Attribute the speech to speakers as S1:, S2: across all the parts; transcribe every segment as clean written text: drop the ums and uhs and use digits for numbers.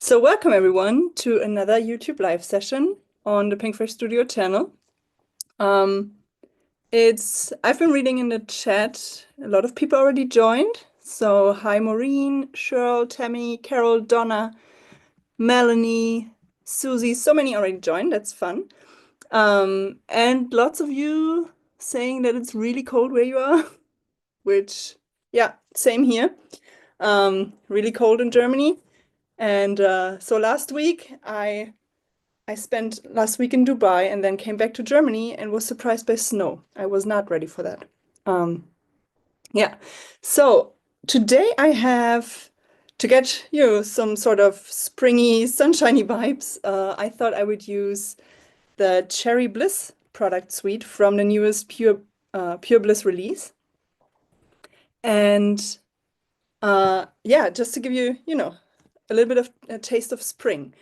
S1: So welcome everyone to another YouTube live session on the Pinkfresh Studio channel. I've been reading in the chat, a lot of people already joined. So hi Maureen, Cheryl, Tammy, Carol, Donna, Melanie, Susie, so many already joined, that's fun. And lots of you saying that it's really cold where you are, which, yeah, same here. Really cold in Germany. And so last week I spent last week in Dubai and then came back to Germany and was surprised by snow. I was not ready for that. Yeah. So today I have to get you some sort of springy, sunshiny vibes. I thought I would use the Cherry Bliss product suite from the newest Pure Bliss release. And yeah, just to give you, a little bit of a taste of spring.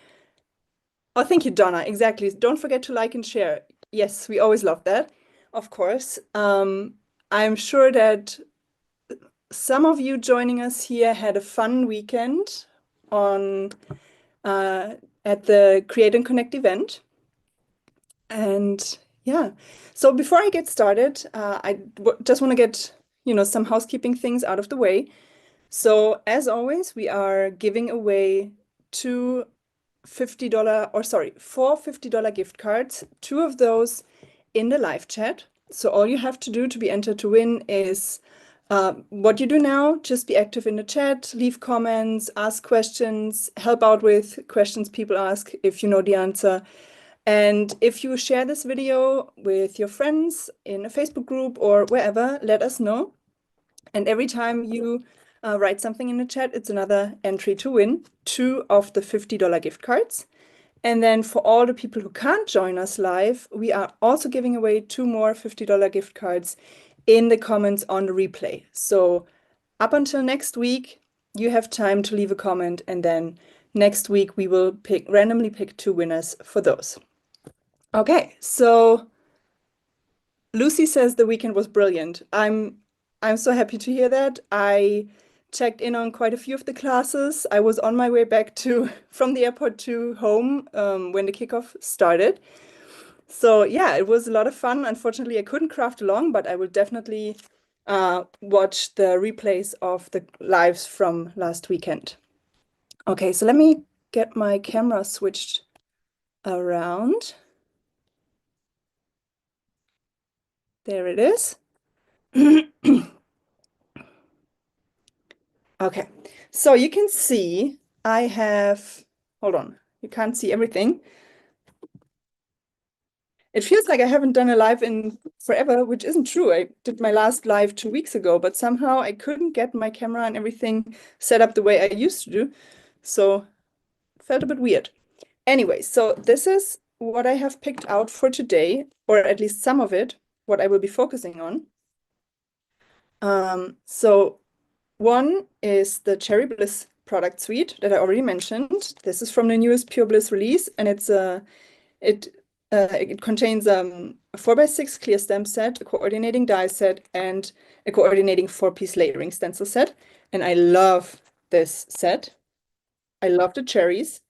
S1: Oh, thank you, Donna. Exactly. Don't forget to like and share. Yes, we always love that, of course. I'm sure that some of you joining us here had a fun weekend on at the Create and Connect event. And yeah, so before I get started, just want to get, some housekeeping things out of the way. So as always, we are giving away four $50 gift cards, two of those in the live chat. So all you have to do to be entered to win is what you do now, just be active in the chat, leave comments, ask questions, help out with questions people ask if you know the answer. And if you share this video with your friends in a Facebook group or wherever, let us know. And every time you write something in the chat, it's another entry to win two of the $50 gift cards. And then for all the people who can't join us live, we are also giving away two more $50 gift cards in the comments on the replay. So up until next week, you have time to leave a comment, and then next week we will randomly pick two winners for those. Okay, so Lucy says the weekend was brilliant. I'm so happy to hear that. I checked in on quite a few of the classes. I was on my way back from the airport to home when the kickoff started. So yeah, it was a lot of fun. Unfortunately, I couldn't craft along, but I will definitely watch the replays of the lives from last weekend. Okay, so let me get my camera switched around. There it is. Okay, so you can see I have, hold on, you can't see everything. It feels like I haven't done a live in forever, which isn't true. I did my last live 2 weeks ago, but somehow I couldn't get my camera and everything set up the way I used to do. So it felt a bit weird. Anyway, so this is what I have picked out for today, or at least some of it, what I will be focusing on. So one is the Cherry Bliss product suite that I already mentioned. This is from the newest Pure Bliss release, and it contains a 4x6 clear stamp set, a coordinating die set, and a coordinating 4-piece layering stencil set. And I love this set. I love the cherries.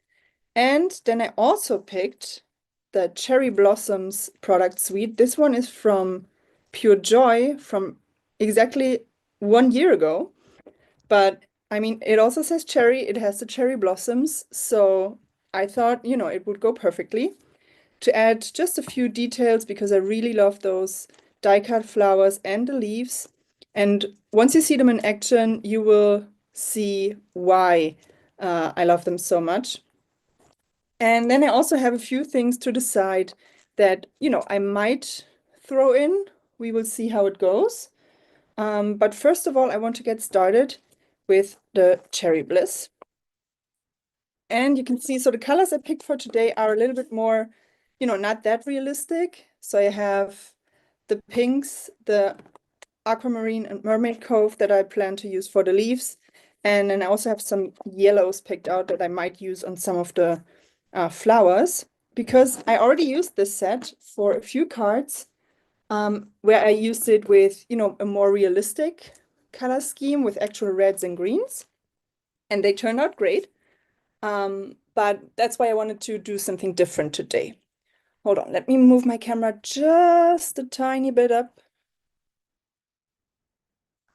S1: And then I also picked the Cherry Blossoms product suite. This one is from Pure Joy from exactly 1 year ago. But I mean, it also says cherry, it has the cherry blossoms. So I thought, it would go perfectly to add just a few details because I really love those die-cut flowers and the leaves. And once you see them in action, you will see why I love them so much. And then I also have a few things to decide that, I might throw in. We will see how it goes. But first of all, I want to get started with the Cherry Bliss. And you can see, so the colors I picked for today are a little bit more, not that realistic. So I have the pinks, the aquamarine and mermaid cove that I plan to use for the leaves. And then I also have some yellows picked out that I might use on some of the flowers, because I already used this set for a few cards where I used it with, a more realistic color scheme with actual reds and greens. And they turned out great. But that's why I wanted to do something different today. Hold on, let me move my camera just a tiny bit up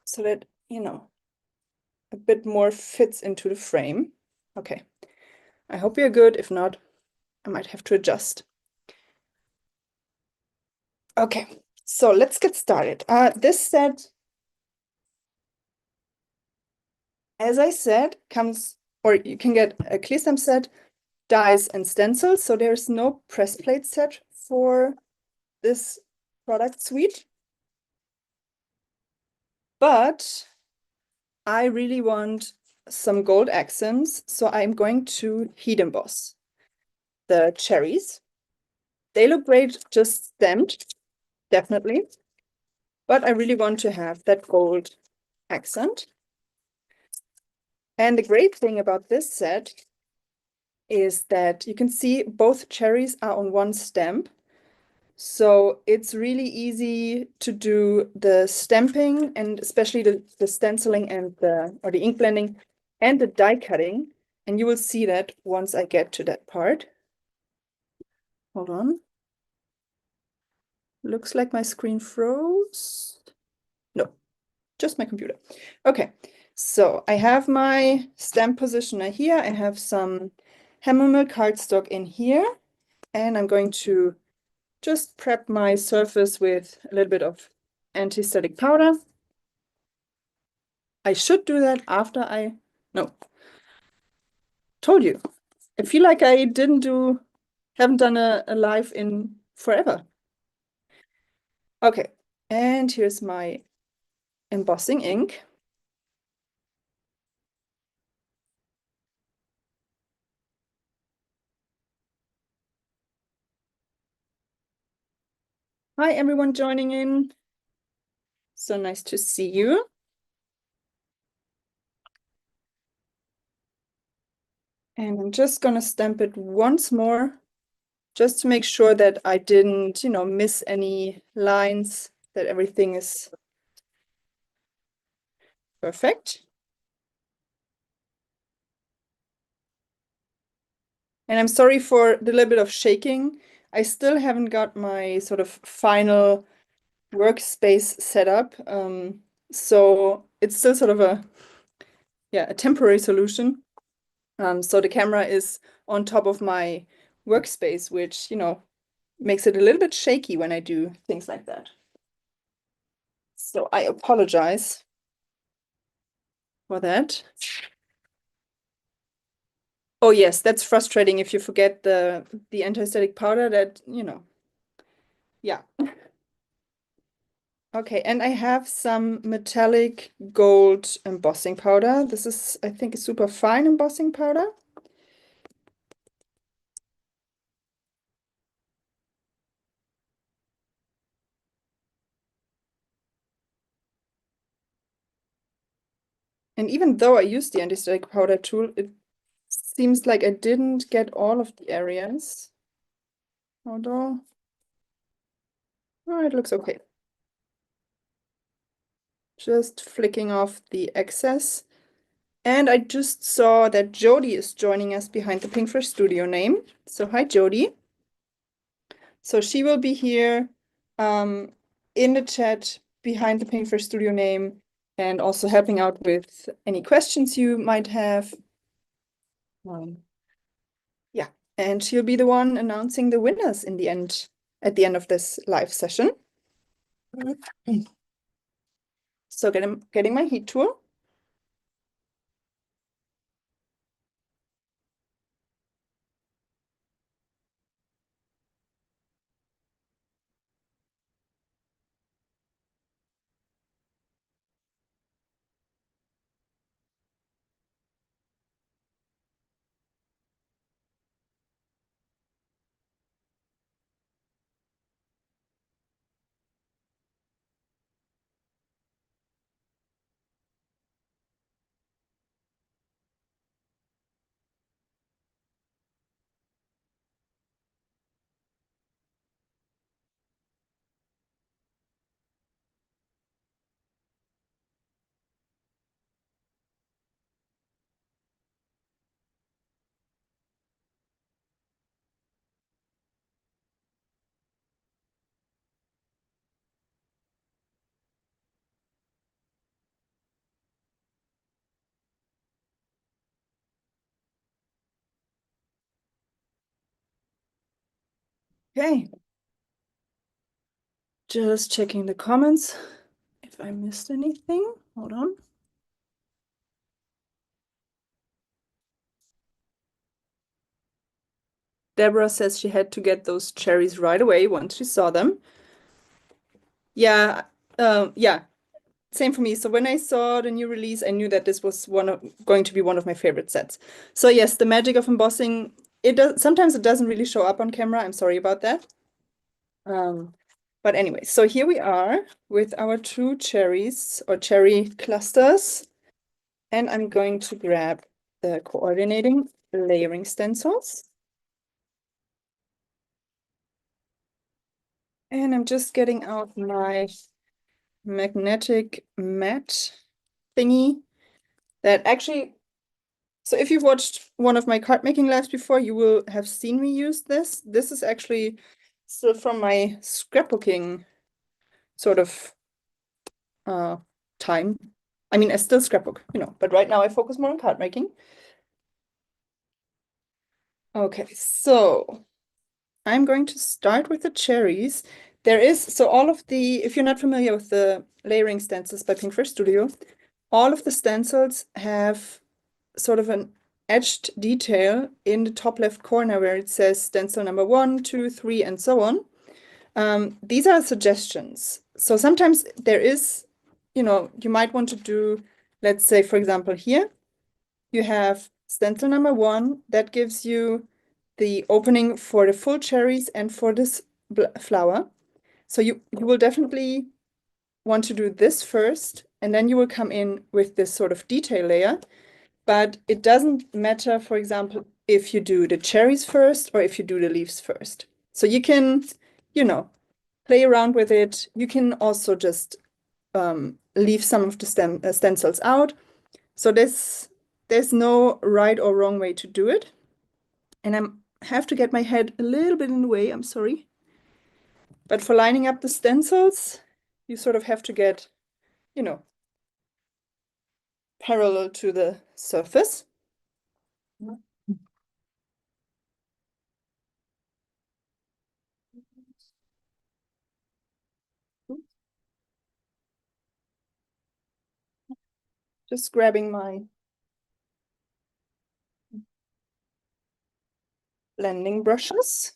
S1: so that, a bit more fits into the frame. Okay, I hope you're good. If not, I might have to adjust. Okay, so let's get started. This set, as I said, comes, or you can get a clear stamp set, dies and stencils. So there's no press plate set for this product suite. But I really want some gold accents, so I'm going to heat emboss the cherries. They look great just stamped, definitely. But I really want to have that gold accent. And the great thing about this set is that you can see both cherries are on one stamp. So it's really easy to do the stamping and especially the stenciling and the ink blending and the die cutting. And you will see that once I get to that part. Hold on. Looks like my screen froze. No, just my computer. Okay, so I have my stamp positioner here. I have some Hammermill cardstock in here, and I'm going to just prep my surface with a little bit of anti-static powder. I should do that after no, told you. I feel like I haven't done a live in forever. Okay, and here's my embossing ink. Hi, everyone joining in. So nice to see you. And I'm just gonna stamp it once more, just to make sure that I didn't, miss any lines, that everything is perfect. And I'm sorry for the little bit of shaking. I still haven't got my sort of final workspace set up. So it's still sort of a temporary solution. So the camera is on top of my workspace, which, makes it a little bit shaky when I do things like that. So I apologize for that. Oh yes, that's frustrating if you forget the anti-static powder that, yeah. Okay, and I have some metallic gold embossing powder. This is, I think, a super fine embossing powder. And even though I used the anti-static powder tool, it seems like I didn't get all of the areas. Although, oh, it looks okay. Just flicking off the excess. And I just saw that Jody is joining us behind the Pinkfresh Studio name. So hi, Jody. So she will be here in the chat behind the Pinkfresh Studio name and also helping out with any questions you might have. Yeah, and she'll be the one announcing the winners in the end, at the end of this live session. So getting my heat tool. Okay. Just checking the comments if I missed anything. Hold on. Deborah says she had to get those cherries right away once she saw them. Yeah, yeah, same for me. So when I saw the new release, I knew that this was going to be one of my favorite sets. So yes, the magic of embossing, it does sometimes it doesn't really show up on camera. I'm sorry about that. But anyway, so here we are with our two cherries or cherry clusters. And I'm going to grab the coordinating layering stencils. And I'm just getting out my magnetic mat thingy that actually, so if you've watched one of my card making lives before, you will have seen me use this. This is actually still from my scrapbooking sort of time. I mean, I still scrapbook, but right now I focus more on card making. Okay, so I'm going to start with the cherries. So all of if you're not familiar with the layering stencils by Pinkfresh Studio, all of the stencils have sort of an etched detail in the top left corner where it says stencil number 1, 2, 3, and so on. These are suggestions. So sometimes there is, you might want to do, let's say, for example, here, you have stencil number 1 that gives you the opening for the full cherries and for this flower. So you will definitely want to do this first, and then you will come in with this sort of detail layer. But it doesn't matter, for example, if you do the cherries first or if you do the leaves first. So you can, play around with it. You can also just leave some of the stencils out. So there's no right or wrong way to do it. And I have to get my head a little bit in the way, I'm sorry. But for lining up the stencils, you sort of have to get, parallel to the surface. Just grabbing my blending brushes.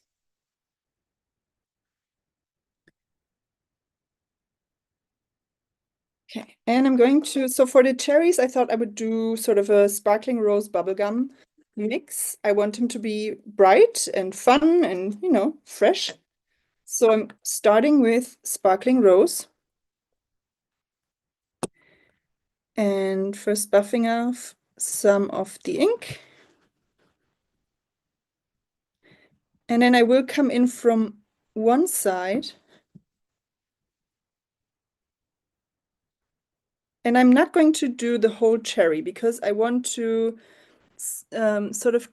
S1: Okay, and I'm going to, so for the cherries, I thought I would do sort of a sparkling rose bubblegum mix. I want them to be bright and fun and, fresh. So I'm starting with sparkling rose. And first buffing off some of the ink. And then I will come in from one side. And I'm not going to do the whole cherry because I want to sort of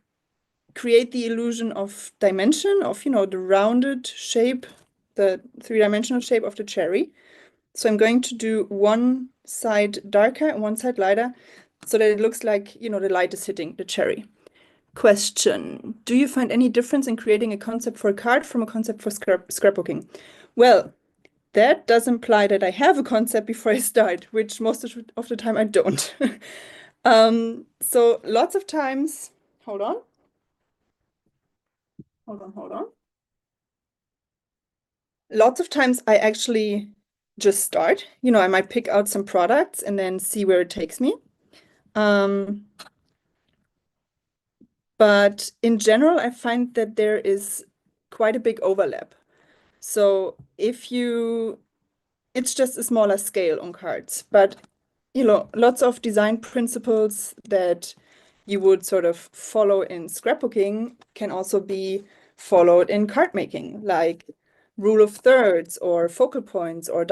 S1: create the illusion of dimension of, the rounded shape, the three-dimensional shape of the cherry. So I'm going to do one side darker and one side lighter so that it looks like, the light is hitting the cherry. Question: do you find any difference in creating a concept for a card from a concept for scrapbooking? Well, that does imply that I have a concept before I start, which most of the time I don't. So lots of times, hold on. Lots of times I actually just start. I might pick out some products and then see where it takes me. But in general, I find that there is quite a big overlap. So it's just a smaller scale on cards, but lots of design principles that you would sort of follow in scrapbooking can also be followed in card making, like rule of thirds or focal points or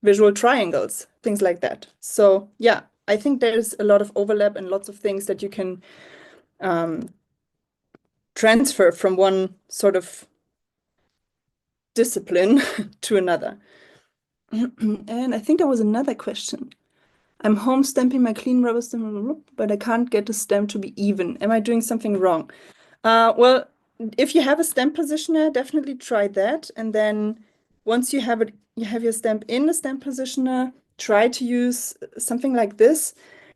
S1: visual triangles, things like that. So yeah, I think there's a lot of overlap and lots of things that you can transfer from one sort of discipline to another. And I think there was another question. I'm home stamping my clean rubber stamp, but I can't get the stamp to be even. Am I doing something wrong? Well, if you have a stamp positioner, definitely try that. And then once you have it, you have your stamp in the stamp positioner, try to use something like this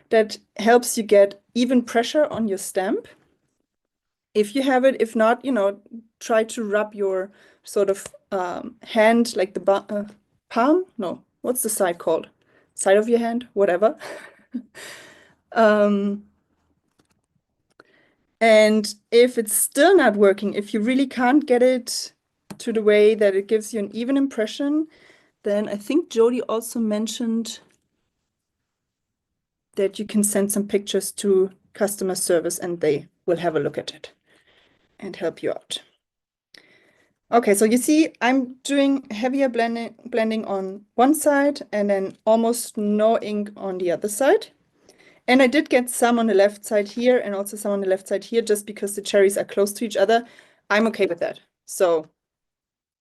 S1: that helps you get even pressure on your stamp. If you have it, if not, try to rub your sort of hand, like the palm. No, what's the side called? Side of your hand, whatever. Um, and if it's still not working, if you really can't get it to the way that it gives you an even impression, then I think Jody also mentioned that you can send some pictures to customer service and they will have a look at it and help you out. Okay, so you see I'm doing heavier blending on one side and then almost no ink on the other side. And I did get some on the left side here and also some on the left side here just because the cherries are close to each other. I'm okay with that. So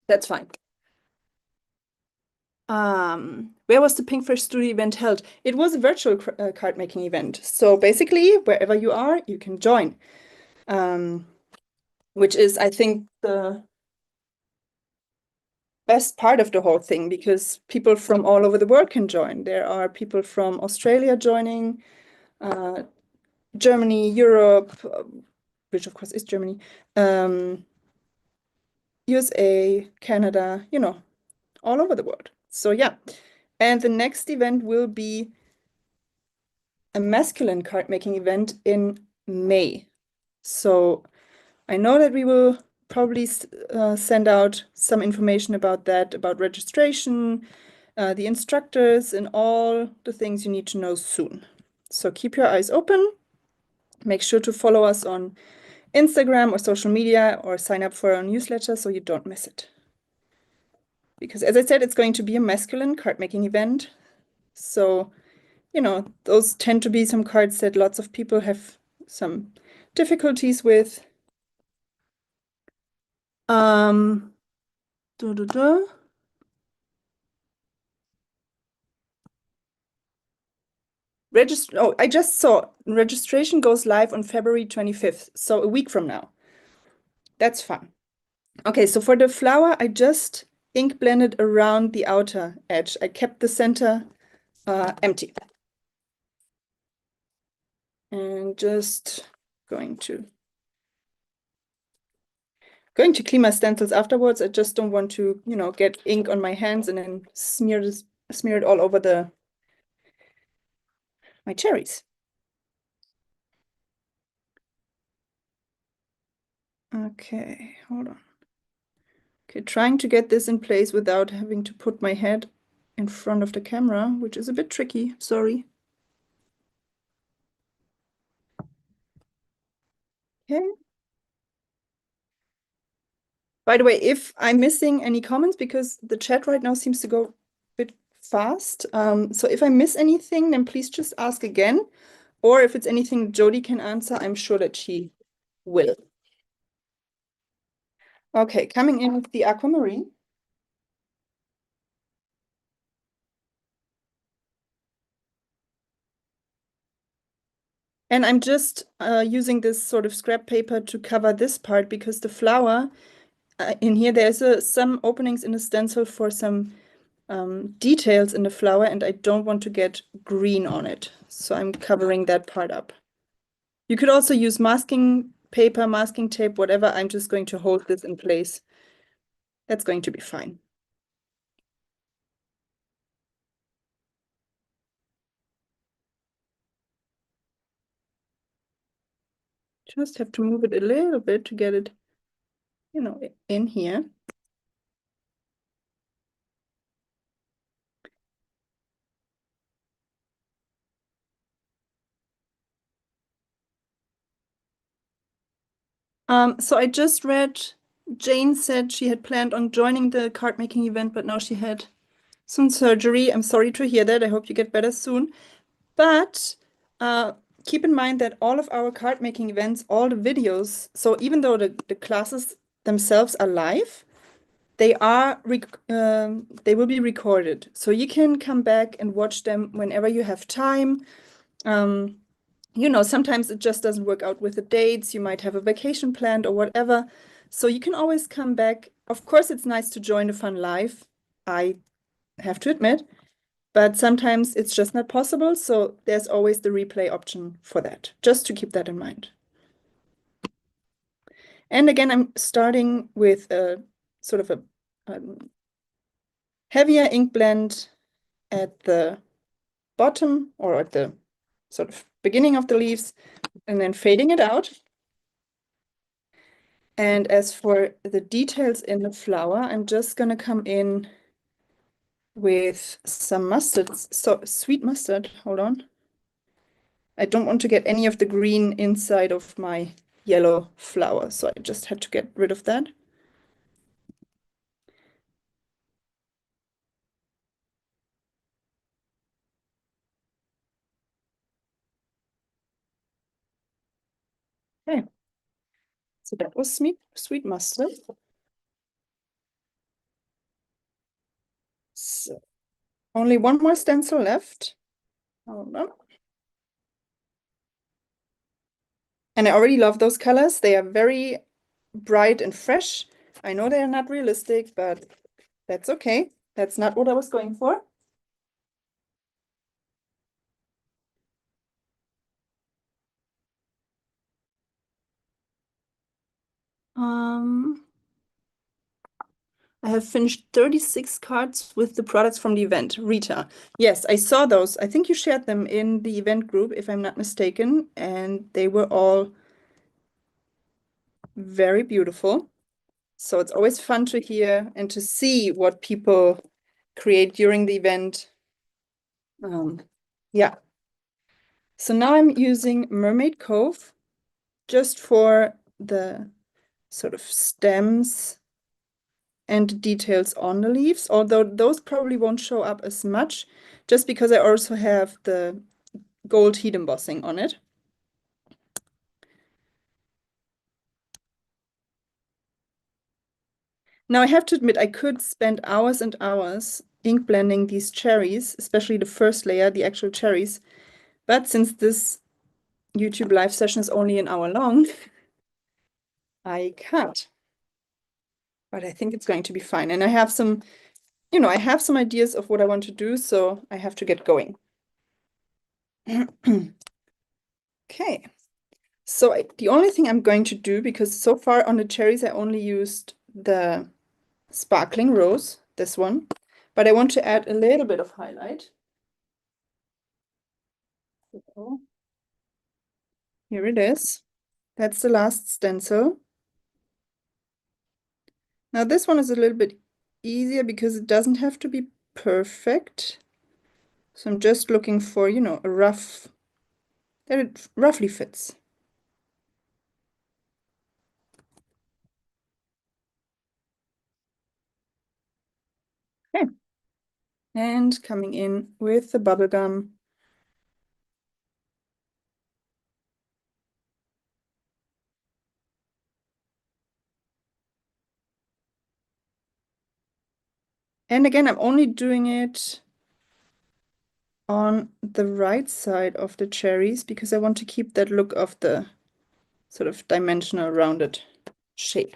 S1: that's fine. Where was the Pinkfresh Studio event held? It was a virtual card making event. So basically, wherever you are, you can join, which is, I think, the best part of the whole thing because people from all over the world can join. There are people from Australia joining, Germany, Europe, which of course is Germany, USA, Canada, all over the world. So yeah. And the next event will be a masculine card making event in May. So I know that we will probably send out some information about that, about registration, the instructors, and all the things you need to know soon. So keep your eyes open. Make sure to follow us on Instagram or social media or sign up for our newsletter so you don't miss it. Because as I said, it's going to be a masculine card making event. So, those tend to be some cards that lots of people have some difficulties with. Um, Oh, I just saw registration goes live on February 25th, so a week from now. That's fun. Okay, so for the flower, I just ink blended around the outer edge. I kept the center empty. And just going to clean my stencils afterwards. I just don't want to, get ink on my hands and then smear it all over my cherries. Okay, hold on. Okay, trying to get this in place without having to put my head in front of the camera, which is a bit tricky, sorry. Okay. By the way, if I'm missing any comments, because the chat right now seems to go a bit fast, so if I miss anything, then please just ask again. Or if it's anything Jody can answer, I'm sure that she will. Okay, coming in with the aquamarine. And I'm just using this sort of scrap paper to cover this part because the flower in here, there's some openings in the stencil for some details in the flower, and I don't want to get green on it. So I'm covering that part up. You could also use masking paper, masking tape, whatever. I'm just going to hold this in place. That's going to be fine. Just have to move it a little bit to get it, in here. So I just read Jane said she had planned on joining the card making event, but now she had some surgery. I'm sorry to hear that. I hope you get better soon. But keep in mind that all of our card making events, all the videos, so even though the classes themselves are live, they will be recorded. So you can come back and watch them whenever you have time. you know, sometimes it just doesn't work out with the dates. You might have a vacation planned or whatever. So you can always come back. Of course, it's nice to join a fun live, I have to admit, but sometimes it's just not possible. So there's always the replay option for that, just to keep that in mind. And again, I'm starting with a sort of a heavier ink blend at the bottom or at the sort of beginning of the leaves, and then fading it out. And as for the details in the flower, I'm just going to come in with some mustard, so sweet mustard. Hold on. I don't want to get any of the green inside of my yellow flower, so I just had to get rid of that. Okay, so that was sweet mustard. So only one more stencil left. Hold on. And I already love those colors. They are very bright and fresh. I know they are not realistic, but that's okay. That's not what I was going for. I have finished 36 cards with the products from the event. Rita. Yes, I saw those. I think you shared them in the event group, if I'm not mistaken, and they were all very beautiful. So it's always fun to hear and to see what people create during the event. Yeah. So now I'm using Mermaid Cove just for the sort of stems and details on the leaves, although those probably won't show up as much just because I also have the gold heat embossing on it. Now I have to admit I could spend hours and hours ink blending these cherries, especially the first layer, the actual cherries. But since this YouTube live session is only an hour long, I can't. But I think it's going to be fine. And I have some, you know, I have some ideas of what I want to do, so I have to get going. Okay. So the only thing I'm going to do, because so far on the cherries, I only used the sparkling rose, this one, but I want to add a little bit of highlight. So here it is. That's the last stencil. Now this one is a little bit easier because it doesn't have to be perfect. So I'm just looking for, you know, a rough, that it roughly fits. Okay. And coming in with the bubble gum. And again, I'm only doing it on the right side of the cherries because I want to keep that look of the sort of dimensional rounded shape.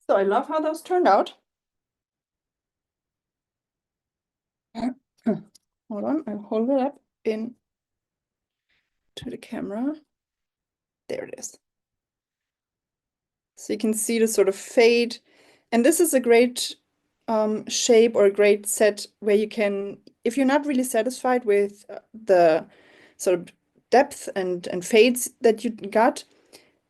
S1: So I love how those turned out. Hold on, I'll hold it up in to the camera. There it is. So you can see the sort of fade. And this is a great shape or a great set where you can, if you're not really satisfied with the sort of depth and fades that you got,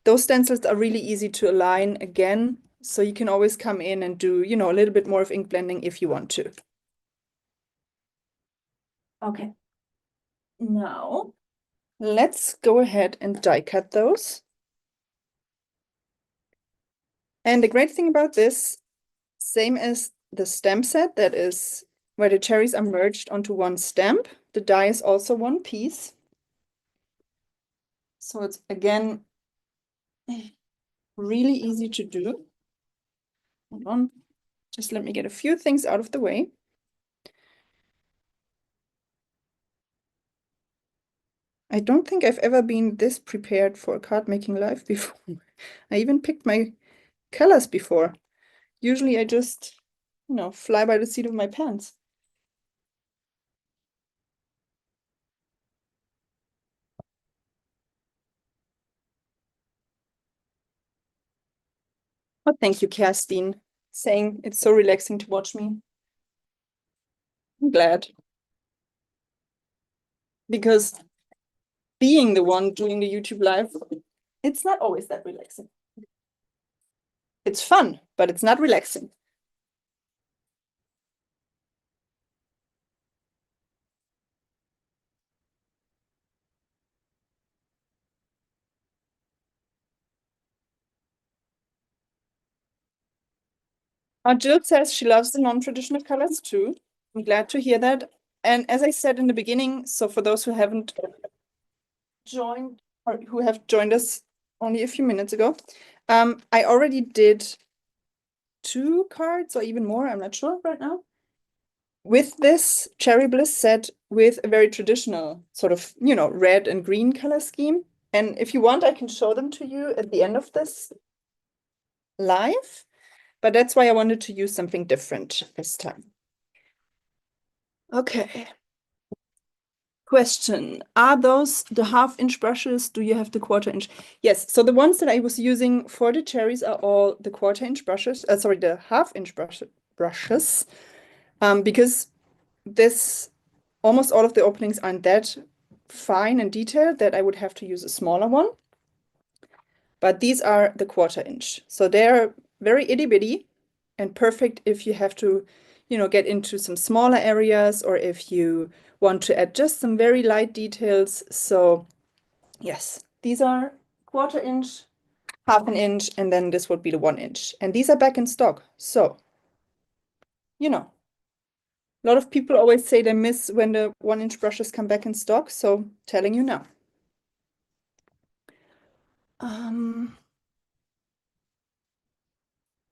S1: those stencils are really easy to align again. So you can always come in and do, you know, a little bit more of ink blending if you want to. Okay. Now, let's go ahead and die cut those. And the great thing about this, same as the stamp set, that is where the cherries are merged onto one stamp, the die is also one piece. So it's again really easy to do. Hold on. Just let me get a few things out of the way. I don't think I've ever been this prepared for a card making live before. I even picked my colors before. Usually I just, fly by the seat of my pants. Oh, thank you, Kathleen, saying it's so relaxing to watch me. I'm glad. Because being the one doing the YouTube live, it's not always that relaxing. It's fun, but it's not relaxing. Jill says she loves the non-traditional colors too. I'm glad to hear that. And as I said in the beginning, so for those who haven't joined or who have joined us only a few minutes ago, I already did 2 cards or even more, I'm not sure right now, with this Cherry Bliss set with a very traditional sort of, red and green color scheme. And if you want, I can show them to you at the end of this live, but that's why I wanted to use something different this time. Okay. Question, are those the 1/2 inch brushes? Do you have the 1/4 inch? Yes, so the ones that I was using for the cherries are all the 1/4 inch brushes, sorry, the 1/2 inch brushes, because this, almost all of the openings aren't that fine and detailed that I would have to use a smaller one. But these are the 1/4 inch. So they're very itty bitty and perfect if you have to, get into some smaller areas or if you want to add just some very light details. So yes, these are 1/4 inch, 1/2 an inch, and then this would be the 1 inch. And these are back in stock. So, a lot of people always say they miss when the 1 inch brushes come back in stock. So telling you now.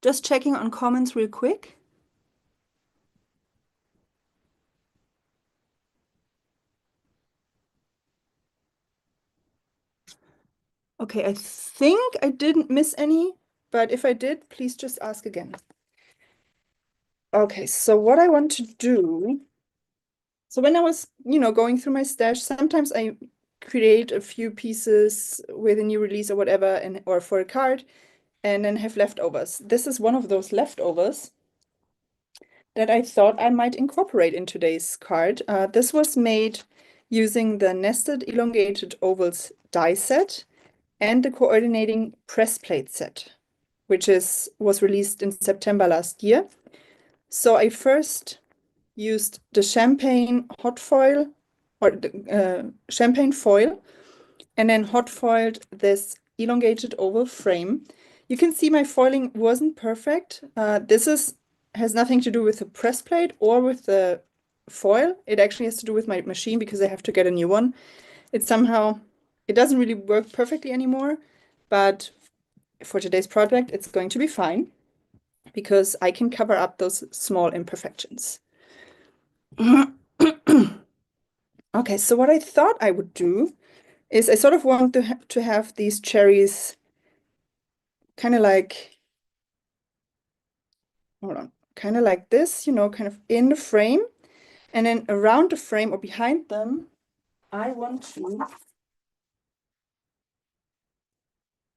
S1: Just checking on comments real quick. Okay, I think I didn't miss any, but if I did, please just ask again. Okay, so what I want to do, so when I was, going through my stash, sometimes I create a few pieces with a new release or whatever, or for a card, and then have leftovers. This is one of those leftovers that I thought I might incorporate in today's card. This was made using the nested elongated ovals die set and the coordinating press plate set, which was released in September last year. So I first used the champagne hot foil or the champagne foil, and then hot foiled this elongated oval frame. You can see my foiling wasn't perfect. This has nothing to do with the press plate or with the foil. It actually has to do with my machine because I have to get a new one. It doesn't really work perfectly anymore, but for today's project, it's going to be fine because I can cover up those small imperfections. Okay, so what I thought I would do is I sort of want to have these cherries kind of like, hold on, kind of like this, kind of in the frame. And then around the frame or behind them, I want to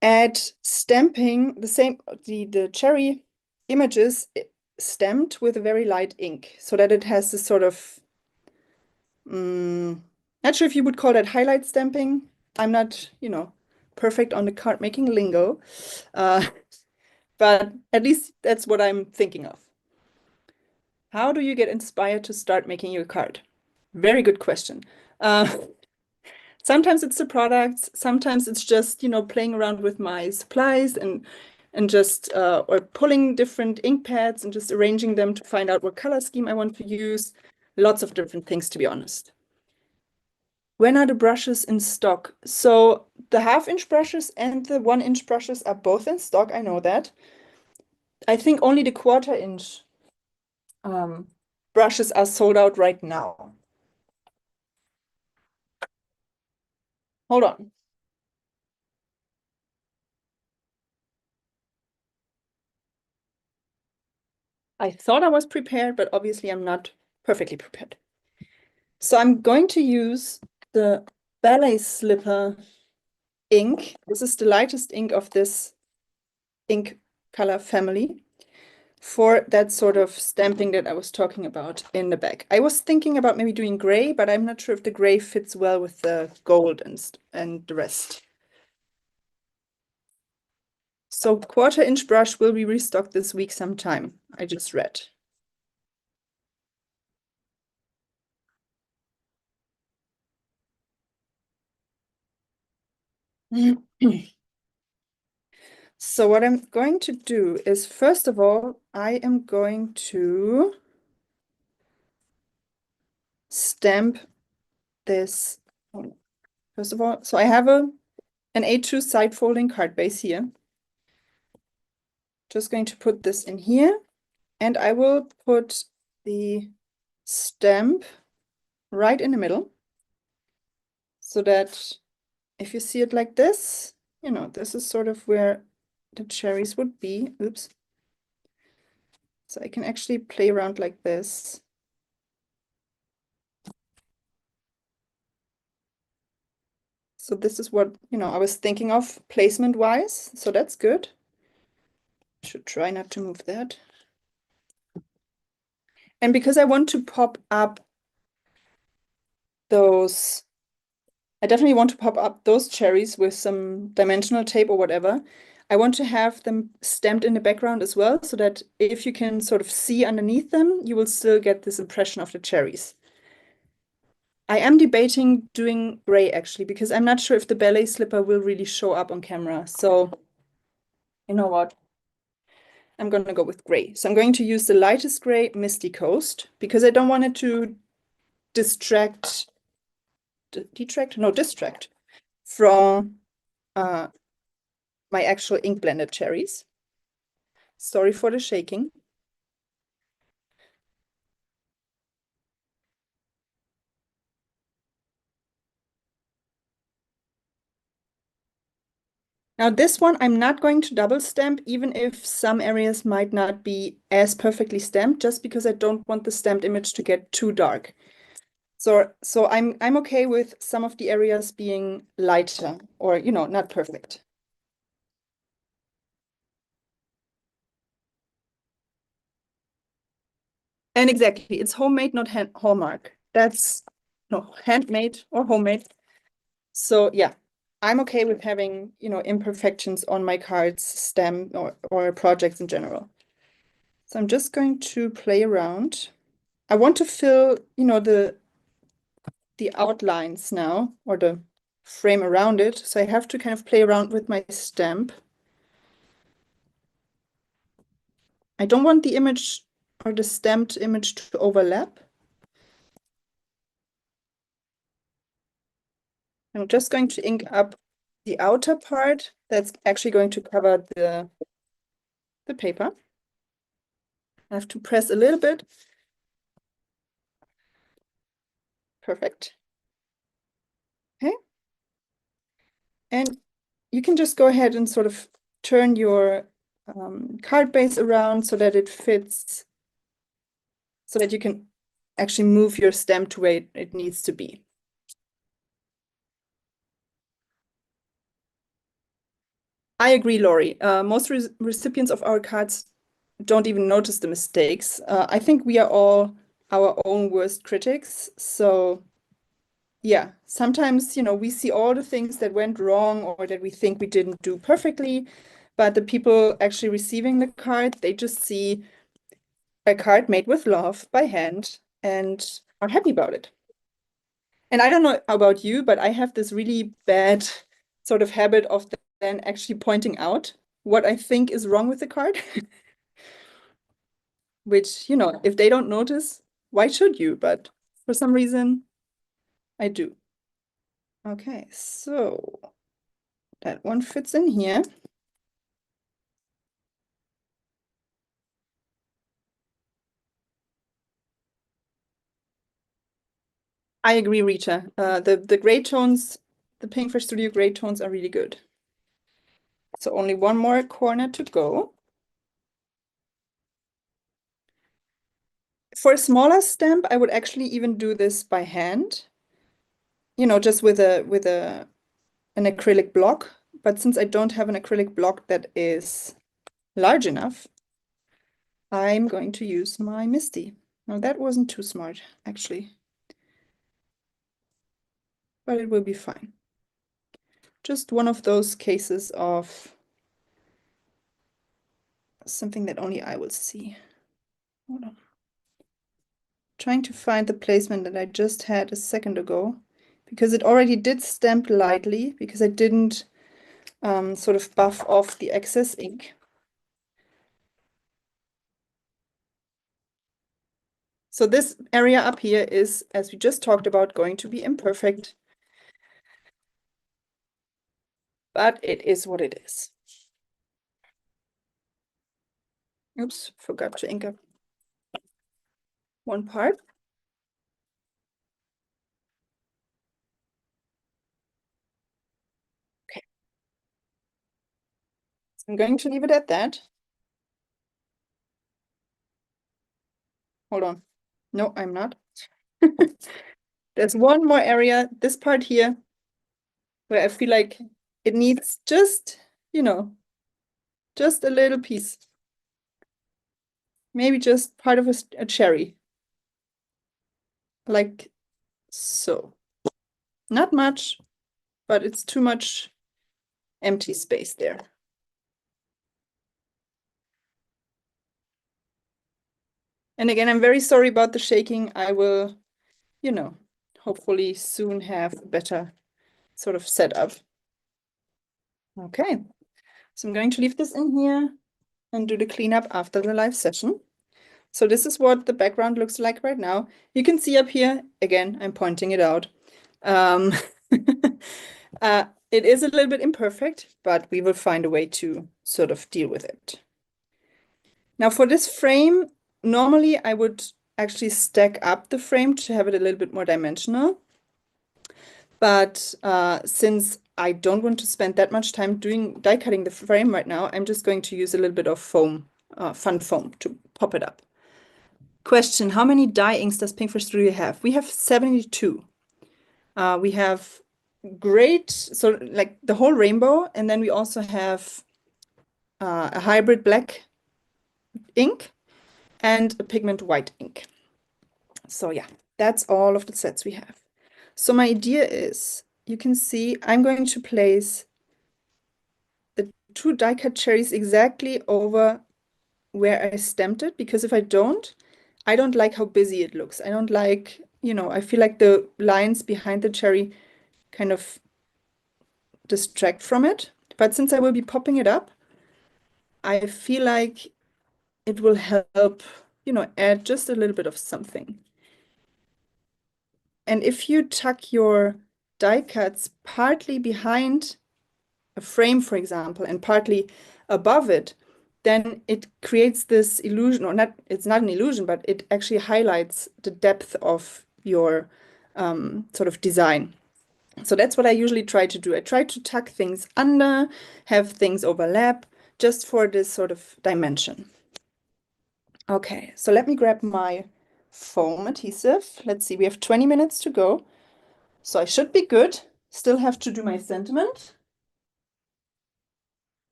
S1: add stamping, the cherry images stamped with a very light ink so that it has this sort of, not sure if you would call that highlight stamping. I'm not, perfect on the card making lingo, but at least that's what I'm thinking of. How do you get inspired to start making your card? Very good question. Sometimes it's the products, sometimes it's just, playing around with my supplies and just or pulling different ink pads and just arranging them to find out what color scheme I want to use. Lots of different things, to be honest. When are the brushes in stock? So the 1/2 inch brushes and the 1 inch brushes are both in stock, I know that. I think only the 1/4 inch brushes are sold out right now. Hold on. I thought I was prepared, but obviously I'm not perfectly prepared. So I'm going to use the ballet slipper ink. This is the lightest ink of this ink color family for that sort of stamping that I was talking about in the back. I was thinking about maybe doing gray, but I'm not sure if the gray fits well with the gold and the rest. So 1/4 inch brush will be restocked this week sometime, I just read. So what I'm going to do is, first of all, I am going to stamp this. First of all, so I have an A2 side folding card base here. Just going to put this in here, and I will put the stamp right in the middle so that if you see it like this, you know, this is sort of where the cherries would be. Oops. So I can actually play around like this. So this is what, you know, I was thinking of placement-wise, so that's good. Should try not to move that. And because I want to pop up those, I definitely want to pop up those cherries with some dimensional tape or whatever. I want to have them stamped in the background as well, so that if you can sort of see underneath them, you will still get this impression of the cherries. I am debating doing gray actually, because I'm not sure if the ballet slipper will really show up on camera. So you know what? I'm going to go with gray. So I'm going to use the lightest gray, Misty Coast, because I don't want it to distract from my actual ink blended cherries. Sorry for the shaking. Now this one, I'm not going to double stamp, even if some areas might not be as perfectly stamped, just because I don't want the stamped image to get too dark. So I'm okay with some of the areas being lighter or, you know, not perfect. And exactly, it's homemade, not Hallmark. That's no handmade or homemade. So yeah, I'm okay with having, you know, imperfections on my cards, stamp or projects in general. So I'm just going to play around. I want to fill, you know, the outlines now, or the frame around it. So I have to kind of play around with my stamp. I don't want the image or the stamped image to overlap. I'm just going to ink up the outer part that's actually going to cover the paper. I have to press a little bit. Perfect. Okay. And you can just go ahead and sort of turn your card base around so that it fits, so that you can actually move your stamp to where it needs to be. I agree, Laurie. Most recipients of our cards don't even notice the mistakes. I think we are all our own worst critics. So yeah, sometimes, you know, we see all the things that went wrong or that we think we didn't do perfectly, but the people actually receiving the card, they just see a card made with love by hand and are happy about it. And I don't know about you, but I have this really bad sort of habit of then actually pointing out what I think is wrong with the card, which, you know, if they don't notice, why should you? But for some reason, I do. Okay, so that one fits in here. I agree, Rita. The gray tones, the Pinkfresh Studio gray tones are really good. So only one more corner to go. For a smaller stamp, I would actually even do this by hand, you know, just with an acrylic block. But since I don't have an acrylic block that is large enough, I'm going to use my Misty. Now that wasn't too smart, actually, but it will be fine. Just one of those cases of something that only I will see. Hold on. Trying to find the placement that I just had a second ago, because it already did stamp lightly, because I didn't sort of buff off the excess ink. So this area up here is, as we just talked about, going to be imperfect, but it is what it is. Oops, forgot to ink up one part. Okay. So I'm going to leave it at that. Hold on. No, I'm not. There's one more area, this part here, where I feel like it needs just, you know, just a little piece. Maybe just part of a cherry. Like so. Not much, but it's too much empty space there. And again, I'm very sorry about the shaking. I will, you know, hopefully soon have a better sort of setup. Okay, so I'm going to leave this in here and do the cleanup after the live session. So this is what the background looks like right now. You can see up here, again, I'm pointing it out. It is a little bit imperfect, but we will find a way to sort of deal with it. Now for this frame, normally I would actually stack up the frame to have it a little bit more dimensional. But since I don't want to spend that much time doing die cutting the frame right now, I'm just going to use a little bit of foam, fun foam to pop it up. Question, how many dye inks does Pinkfresh Studio have? We have 72. We have great, so like the whole rainbow, and then we also have a hybrid black ink and a pigment white ink. So yeah, that's all of the sets we have. So my idea is, you can see I'm going to place the two die cut cherries exactly over where I stamped it, because if I don't like how busy it looks. I don't like, you know, I feel like the lines behind the cherry kind of distract from it. But since I will be popping it up, I feel like it will help, you know, add just a little bit of something. And if you tuck your die cuts partly behind a frame, for example, and partly above it, then it creates this illusion, or not, it's not an illusion, but it actually highlights the depth of your sort of design. So that's what I usually try to do. I try to tuck things under, have things overlap, just for this sort of dimension. Okay, so let me grab my foam adhesive. Let's see, we have 20 minutes to go. So I should be good. Still have to do my sentiment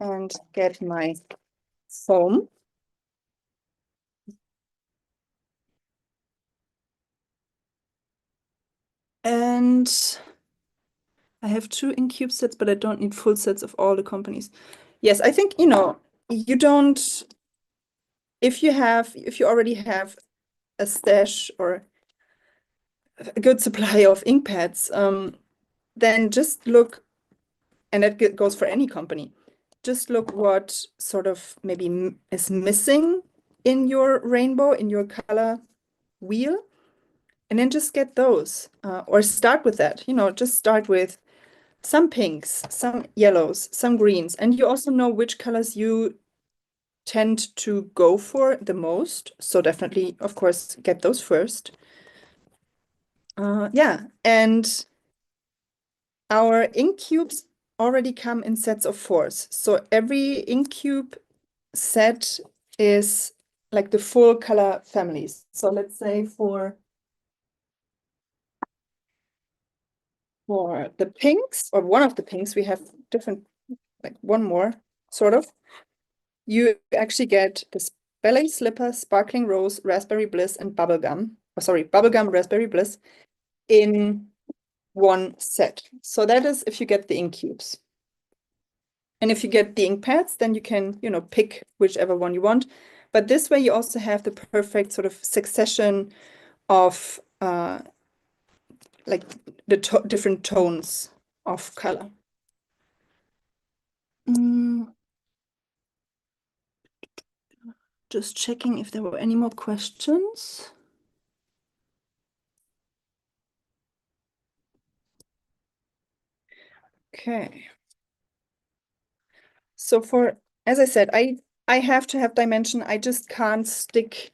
S1: and get my foam. And I have 2 Incube sets, but I don't need full sets of all the companies. Yes, I think, you know, you don't, if you already have a stash or a good supply of ink pads, then just look, and that goes for any company, just look what sort of maybe is missing in your rainbow, in your color wheel, and then just get those, or start with that, you know, just start with some pinks, some yellows, some greens, and you also know which colors you tend to go for the most. So definitely, of course, get those first. Yeah, and our ink cubes already come in sets of 4s. So every ink cube set is like the full color families. So let's say for the pinks, or one of the pinks, we have different, like one more, sort of. You actually get this ballet slipper, sparkling rose, raspberry bliss, and bubblegum. Oh, sorry, bubblegum, raspberry bliss in one set. So that is if you get the ink cubes. And if you get the ink pads, then you can, pick whichever one you want. But this way you also have the perfect sort of succession of like the different tones of color. Just checking if there were any more questions. Okay. So as I said, I have to have dimension. I just can't stick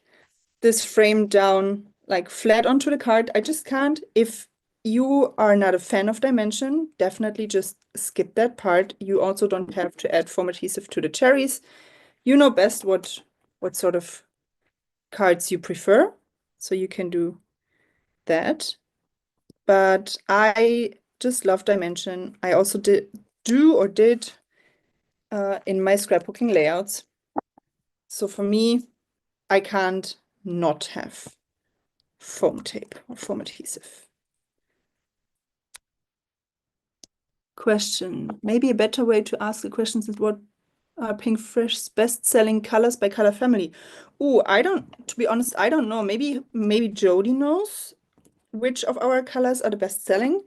S1: this frame down like flat onto the card. I just can't. If you are not a fan of dimension, definitely just skip that part. You also don't have to add foam adhesive to the cherries. You know best what sort of cards you prefer, so you can do that. But I just love dimension. I also did in my scrapbooking layouts. So for me, I can't not have foam tape or foam adhesive. Question. Maybe a better way to ask the questions is what are Pinkfresh's best-selling colors by color family? Oh, to be honest, I don't know. Maybe Jody knows which of our colors are the best-selling.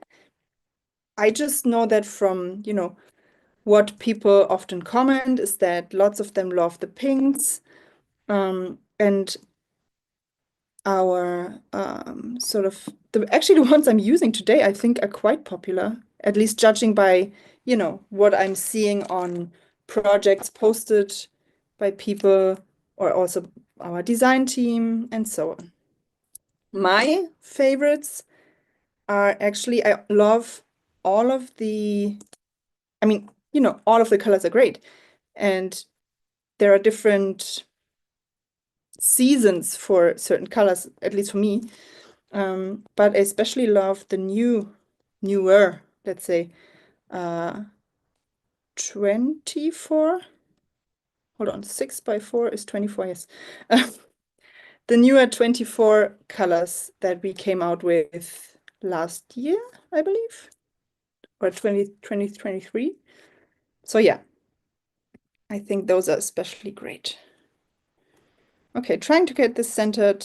S1: I just know that from, what people often comment is that lots of them love the pinks. And our sort of actually the ones I'm using today, I think are quite popular, at least judging by, what I'm seeing on projects posted by people or also our design team and so on. My favorites are actually, I love all of the, I mean, all of the colors are great. And there are different seasons for certain colors, at least for me. But I especially love the newer, let's say, 24. Hold on, 6x4 is 24, yes. The newer 24 colors that we came out with last year, I believe, or 2023. So yeah, I think those are especially great. Okay, trying to get this centered.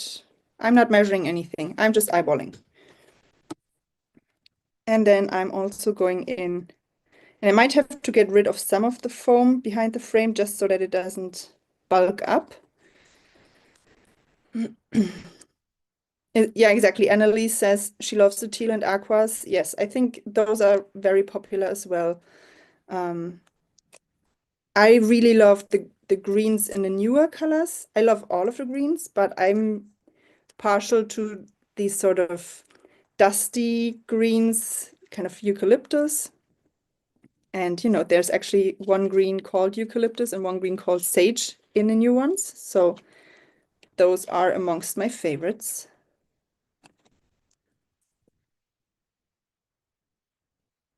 S1: I'm not measuring anything. I'm just eyeballing. And then I'm also going in, and I might have to get rid of some of the foam behind the frame just so that it doesn't bulk up. Yeah, exactly. Annalise says she loves the teal and aquas. Yes, I think those are very popular as well. I really love the greens in the newer colors. I love all of the greens, but I'm partial to these sort of dusty greens, kind of eucalyptus. And there's actually one green called eucalyptus and one green called sage in the new ones. So those are amongst my favorites.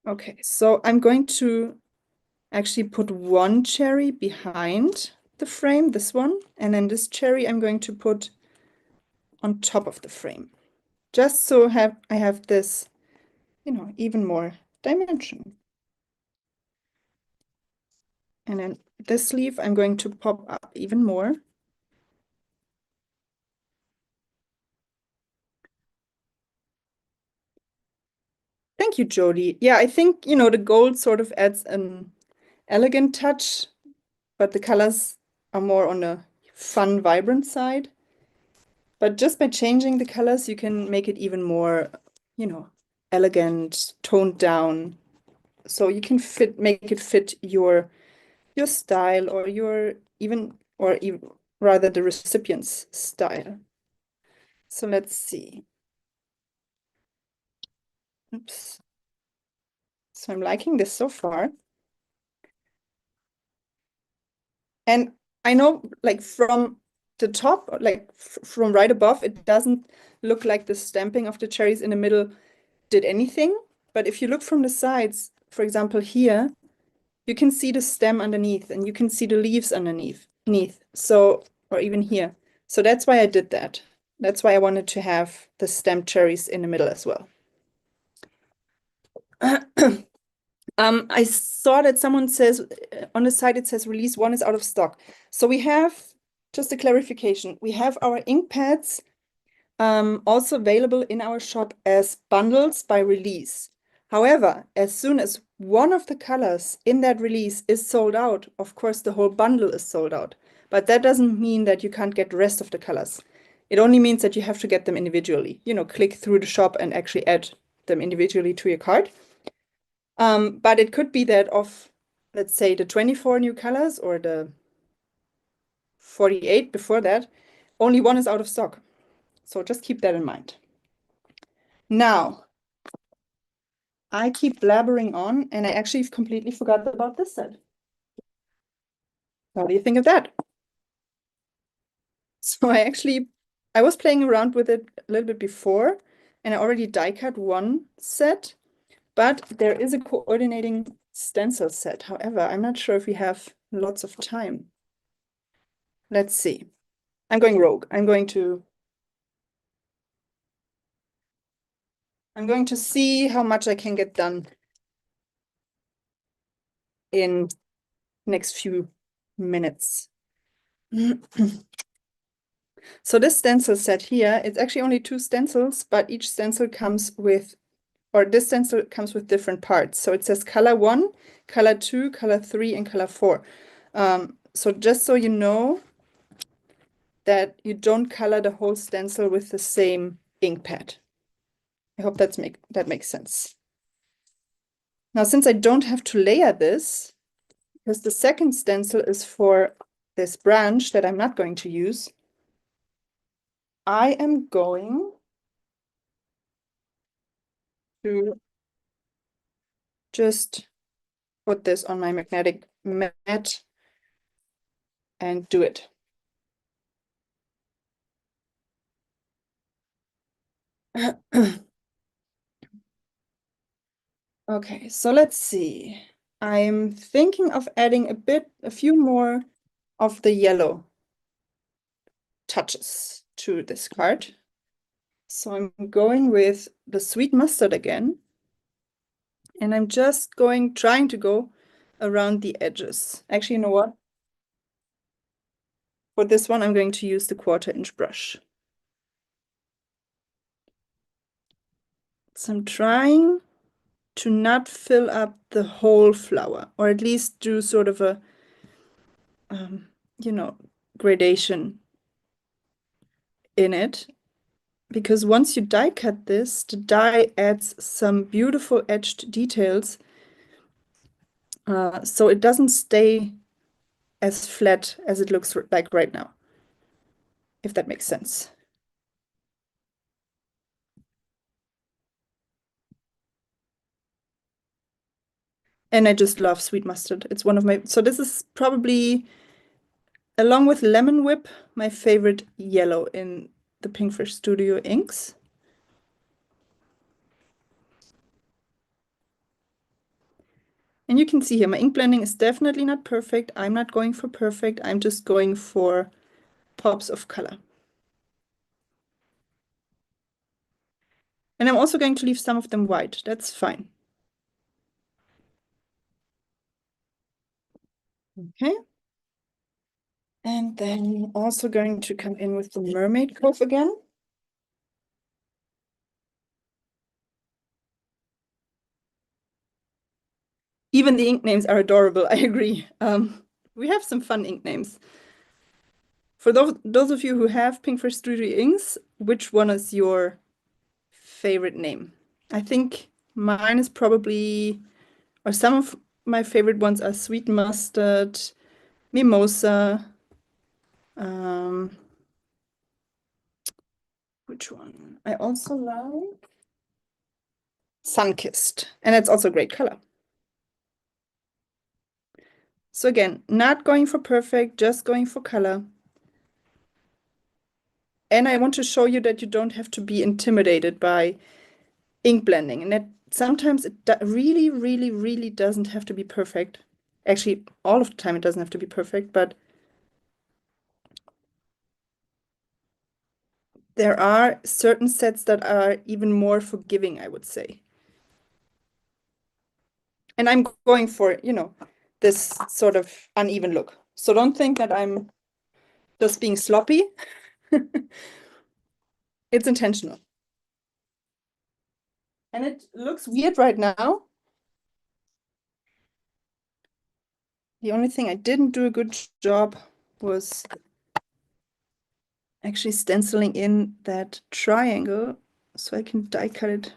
S1: Okay, so I'm going to actually put one cherry behind the frame, this one, and then this cherry I'm going to put on top of the frame, just so I have this, even more dimension. And then this leaf I'm going to pop up even more. Thank you, Jody. Yeah, I think, the gold sort of adds an elegant touch, but the colors are more on a fun, vibrant side. But just by changing the colors, you can make it even more, elegant, toned down. So you can make it fit your style or even rather the recipient's style. So let's see. Oops. So I'm liking this so far. And I know like from the top, like from right above, it doesn't look like the stamping of the cherries in the middle did anything. But if you look from the sides, for example, here, you can see the stem underneath and you can see the leaves underneath. So, or even here. So that's why I did that. That's why I wanted to have the stamped cherries in the middle as well. I saw that someone says on the side it says release 1 is out of stock. So we have, just a clarification, we have our ink pads also available in our shop as bundles by release. However, as soon as one of the colors in that release is sold out, of course the whole bundle is sold out. But that doesn't mean that you can't get the rest of the colors. It only means that you have to get them individually. You know, click through the shop and actually add them individually to your cart. But it could be that of, let's say, the 24 new colors or the 48 before that, only one is out of stock. So just keep that in mind. Now, I keep blabbering on and I actually completely forgot about this set. What do you think of that? So I was playing around with it a little bit before and I already die cut one set, but there is a coordinating stencil set. However, I'm not sure if we have lots of time. Let's see. I'm going rogue. I'm going to see how much I can get done in next few minutes. So this stencil set here, it's actually only 2 stencils, but each stencil comes with, or this stencil comes with different parts. So it says color 1, color 2, color 3, and color 4. So just so you know that you don't color the whole stencil with the same ink pad. I hope that makes sense. Now, since I don't have to layer this, because the second stencil is for this branch that I'm not going to use, I am going to just put this on my magnetic mat and do it. Okay, so let's see. I'm thinking of adding a few more of the yellow touches to this card. So I'm going with the sweet mustard again. And I'm just trying to go around the edges. Actually, you know what? For this one, I'm going to use the 1/4-inch brush. So I'm trying to not fill up the whole flower, or at least do sort of a, you know, gradation in it. Because once you die cut this, the die adds some beautiful edged details. So it doesn't stay as flat as it looks like right now, if that makes sense. And I just love sweet mustard. It's one of my, so this is probably, along with Lemon Whip, my favorite yellow in the Pinkfresh Studio inks. And you can see here, my ink blending is definitely not perfect. I'm not going for perfect. I'm just going for pops of color. And I'm also going to leave some of them white. That's fine. Okay. And then also going to come in with the Mermaid Cove again. Even the ink names are adorable, I agree. We have some fun ink names. For those of you who have Pinkfresh Studio inks, which one is your favorite name? I think mine is probably, or some of my favorite ones are Sweet Mustard, Mimosa. Which one? I also like Sun-Kissed. And it's also a great color. So again, not going for perfect, just going for color. And I want to show you that you don't have to be intimidated by ink blending, and that sometimes it really, really, really doesn't have to be perfect. Actually, all of the time it doesn't have to be perfect, but there are certain sets that are even more forgiving, I would say. And I'm going for, this sort of uneven look. So don't think that I'm just being sloppy. It's intentional. And it looks weird right now. The only thing I didn't do a good job was actually stenciling in that triangle so I can die cut it.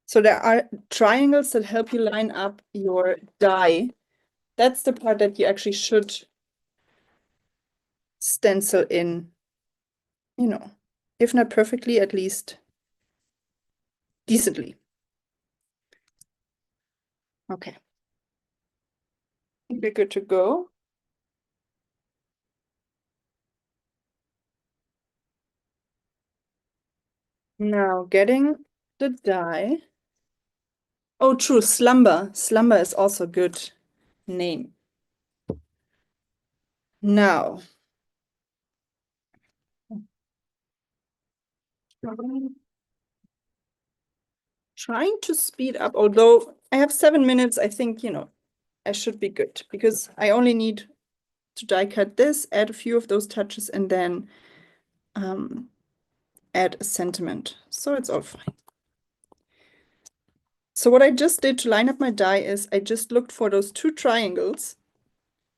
S1: So there are triangles that help you line up your die. That's the part that you actually should stencil in, if not perfectly, at least decently. Okay. We're good to go. Now getting the die. Oh, true, Slumber. Slumber is also a good name. Now, trying to speed up, although I have 7 minutes, I think, I should be good because I only need to die cut this, add a few of those touches, and then add a sentiment. So it's all fine. So what I just did to line up my die is I just looked for those two triangles.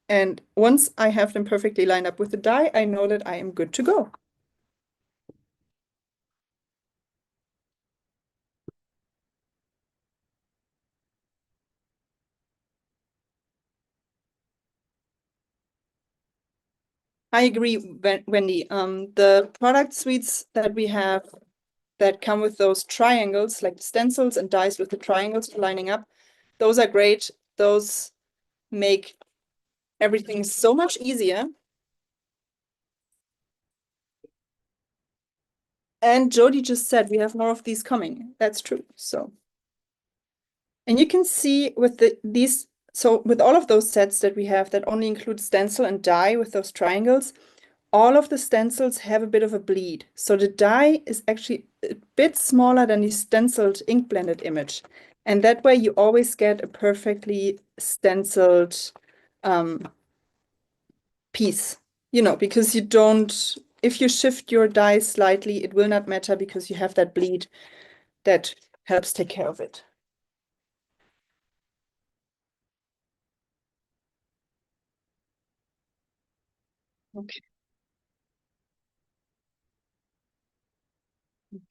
S1: And once I have them perfectly lined up with the die, I know that I am good to go. I agree, Wendy. The product suites that we have that come with those triangles, like stencils and dies with the triangles lining up, those are great. Those make everything so much easier. And Jody just said we have more of these coming. That's true. So, and you can see with these, so with all of those sets that we have that only include stencil and die with those triangles, all of the stencils have a bit of a bleed. So the die is actually a bit smaller than the stenciled ink blended image. And that way you always get a perfectly stenciled piece, because you don't, if you shift your die slightly, it will not matter because you have that bleed that helps take care of it. Okay.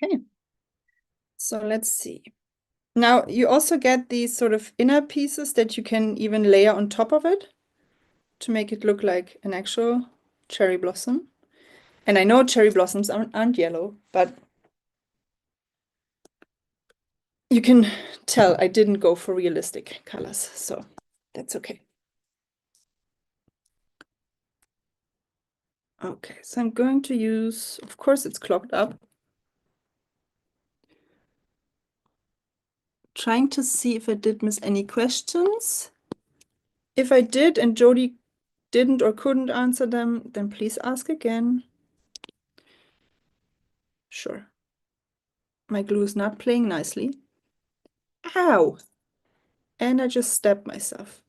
S1: Okay. So let's see. Now you also get these sort of inner pieces that you can even layer on top of it to make it look like an actual cherry blossom. And I know cherry blossoms aren't yellow, but you can tell I didn't go for realistic colors, so that's okay. Okay, so I'm going to use, of course it's clogged up. Trying to see if I did miss any questions. If I did and Jody didn't or couldn't answer them, then please ask again. Sure. My glue is not playing nicely. Ow! And I just stabbed myself.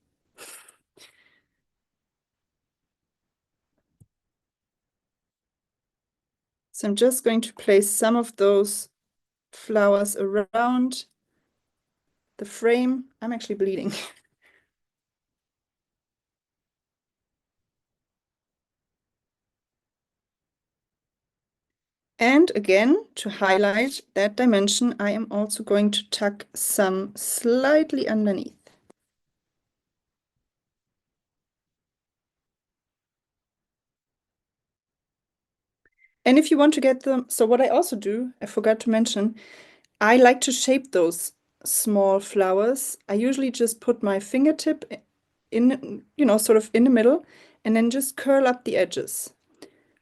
S1: So I'm just going to place some of those flowers around the frame. I'm actually bleeding. And again, to highlight that dimension, I am also going to tuck some slightly underneath. And if you want to get them, so what I also do, I forgot to mention, I like to shape those small flowers. I usually just put my fingertip in, sort of in the middle, and then just curl up the edges.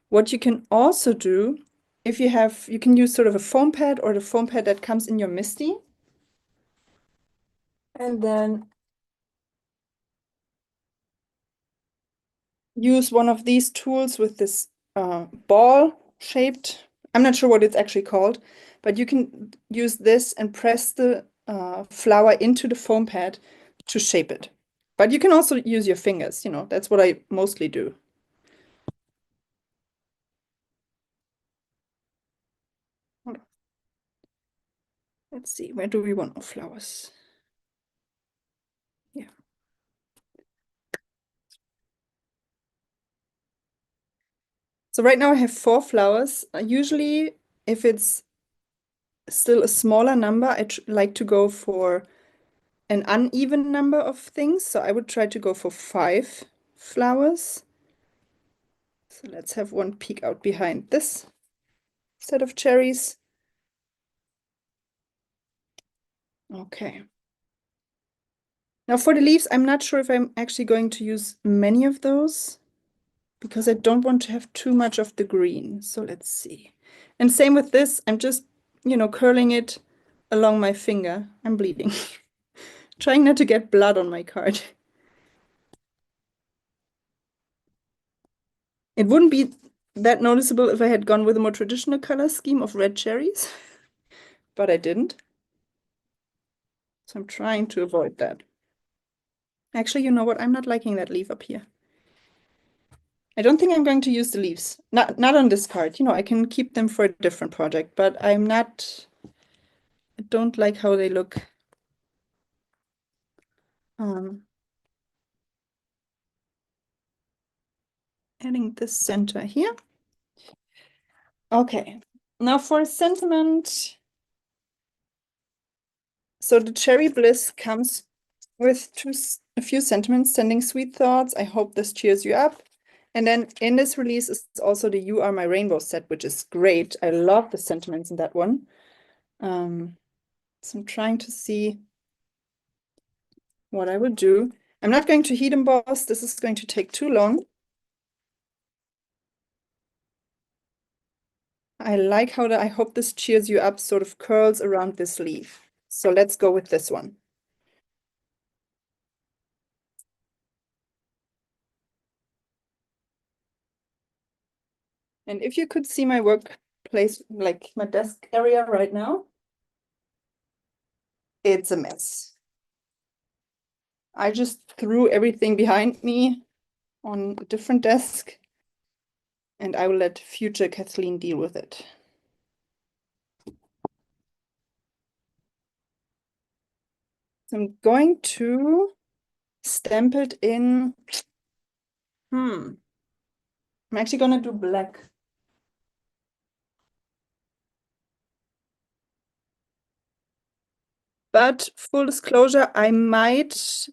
S1: What you can also do, if you have, you can use sort of a foam pad or the foam pad that comes in your MISTI. And then use one of these tools with this ball shaped. I'm not sure what it's actually called, but you can use this and press the flower into the foam pad to shape it. But you can also use your fingers, that's what I mostly do. Let's see, where do we want our flowers? Yeah. So right now I have 4 flowers. Usually, if it's still a smaller number, I like to go for an uneven number of things. So I would try to go for 5 flowers. So let's have one peek out behind this set of cherries. Okay. Now for the leaves, I'm not sure if I'm actually going to use many of those because I don't want to have too much of the green. So let's see. And same with this, I'm just, curling it along my finger. I'm bleeding. Trying not to get blood on my card. It wouldn't be that noticeable if I had gone with a more traditional color scheme of red cherries, but I didn't. So I'm trying to avoid that. Actually, you know what? I'm not liking that leaf up here. I don't think I'm going to use the leaves. Not on this card. I can keep them for a different project, but I don't like how they look. Adding this center here. Okay. Now for a sentiment. So the Cherry Bliss comes with a few sentiments, sending sweet thoughts. I hope this cheers you up. And then in this release is also the You Are My Rainbow set, which is great. I love the sentiments in that one. So I'm trying to see what I would do. I'm not going to heat emboss. This is going to take too long. I like how I hope this cheers you up sort of curls around this leaf. So let's go with this one. And if you could see my workplace, like my desk area right now, it's a mess. I just threw everything behind me on a different desk, and I will let future Kathleen deal with it. So I'm going to stamp it in. I'm actually going to do black. But full disclosure, I might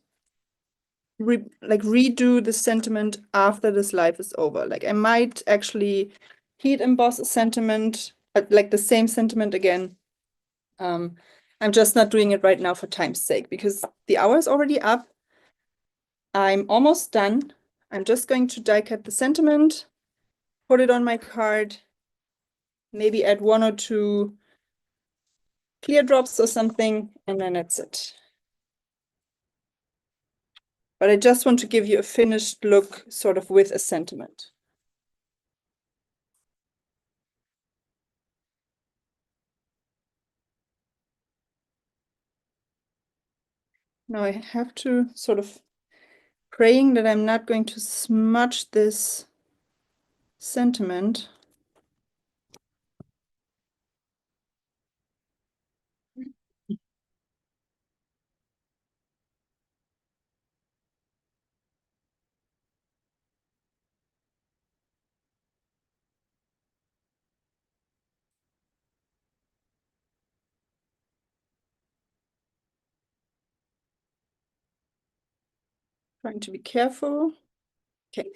S1: redo the sentiment after this live is over. Like I might actually heat emboss a sentiment, like the same sentiment again. I'm just not doing it right now for time's sake because the hour is already up. I'm almost done. I'm just going to die cut the sentiment, put it on my card, maybe add 1 or 2 clear drops or something, and then that's it. But I just want to give you a finished look sort of with a sentiment. Now I have to sort of praying that I'm not going to smudge this sentiment. Trying to be careful. Okay.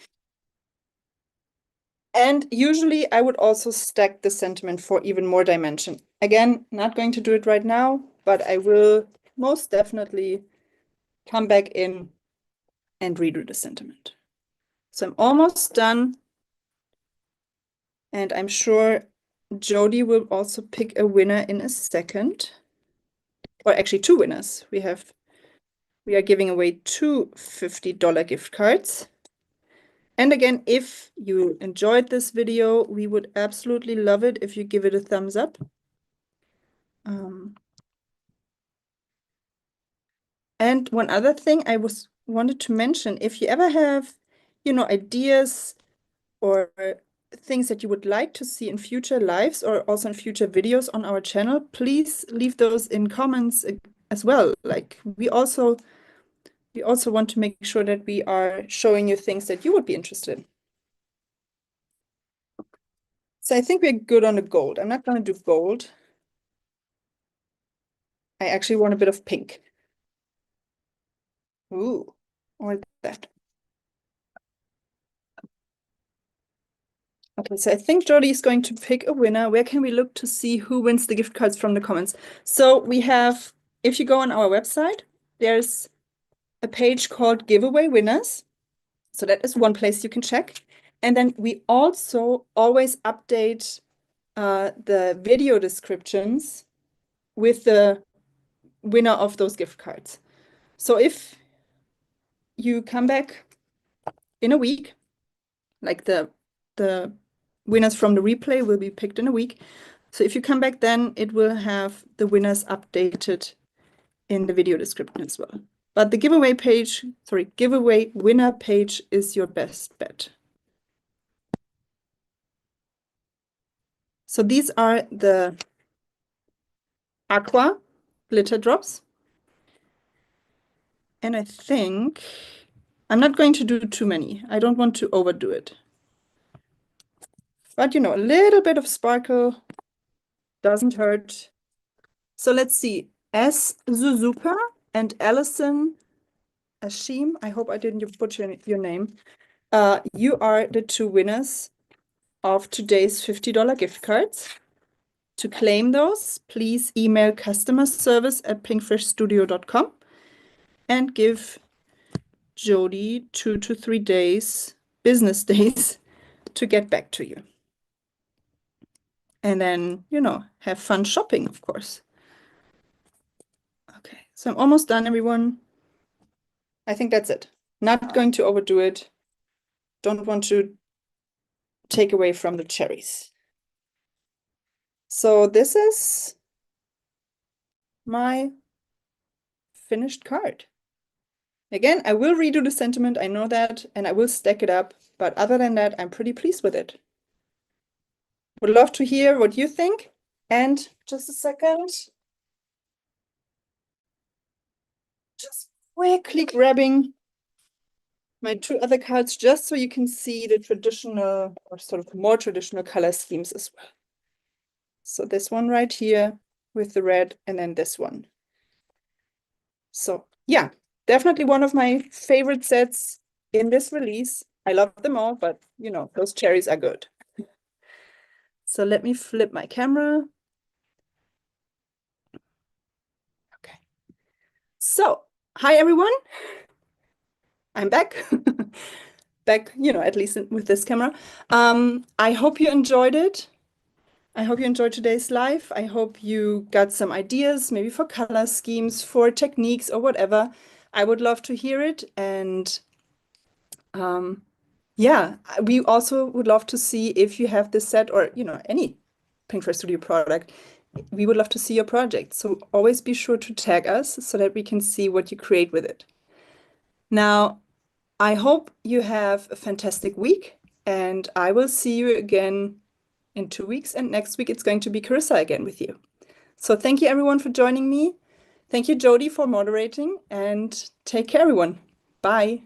S1: And usually I would also stack the sentiment for even more dimension. Again, not going to do it right now, but I will most definitely come back in and redo the sentiment. So I'm almost done. And I'm sure Jody will also pick a winner in a second. Or actually two winners. We are giving away two $50 gift cards. And again, if you enjoyed this video, we would absolutely love it if you give it a thumbs up. And one other thing I wanted to mention, if you ever have, ideas or things that you would like to see in future lives or also in future videos on our channel, please leave those in comments as well. Like we also want to make sure that we are showing you things that you would be interested in. So I think we're good on the gold. I'm not going to do gold. I actually want a bit of pink. Ooh, or that. Okay, so I think Jody is going to pick a winner. Where can we look to see who wins the gift cards from the comments? So we have, if you go on our website, there's a page called Giveaway Winners. So that is one place you can check. And then we also always update the video descriptions with the winner of those gift cards. So if you come back in a week, like the winners from the replay will be picked in a week. So if you come back then, it will have the winners updated in the video description as well. But the giveaway winner page is your best bet. So these are the Aqua glitter drops. And I think I'm not going to do too many. I don't want to overdo it. But a little bit of sparkle doesn't hurt. So let's see. S. Suzuka and aashiem, I hope I didn't butcher your name. You are the two winners of today's $50 gift cards. To claim those, please email customerservice@pinkfreshstudio.com and give Jody 2 to 3 business days, to get back to you. And then, have fun shopping, of course. Okay, so I'm almost done, everyone. I think that's it. Not going to overdo it. Don't want to take away from the cherries. So this is my finished card. Again, I will redo the sentiment, I know that, and I will stack it up. But other than that, I'm pretty pleased with it. Would love to hear what you think. And just a second. Just quickly grabbing my two other cards just so you can see the traditional or sort of more traditional color schemes as well. So this one right here with the red, and then this one. So yeah, definitely one of my favorite sets in this release. I love them all, but those cherries are good. So let me flip my camera. Okay. So, hi everyone. I'm back. Back, at least with this camera. I hope you enjoyed it. I hope you enjoyed today's live. I hope you got some ideas, maybe for color schemes, for techniques or whatever. I would love to hear it. And yeah, we also would love to see if you have this set or, any Pinkfresh Studio product. We would love to see your project. So always be sure to tag us so that we can see what you create with it. Now, I hope you have a fantastic week, and I will see you again in 2 weeks. And next week, it's going to be Carissa again with you. So thank you, everyone, for joining me. Thank you, Jody, for moderating, and take care, everyone. Bye.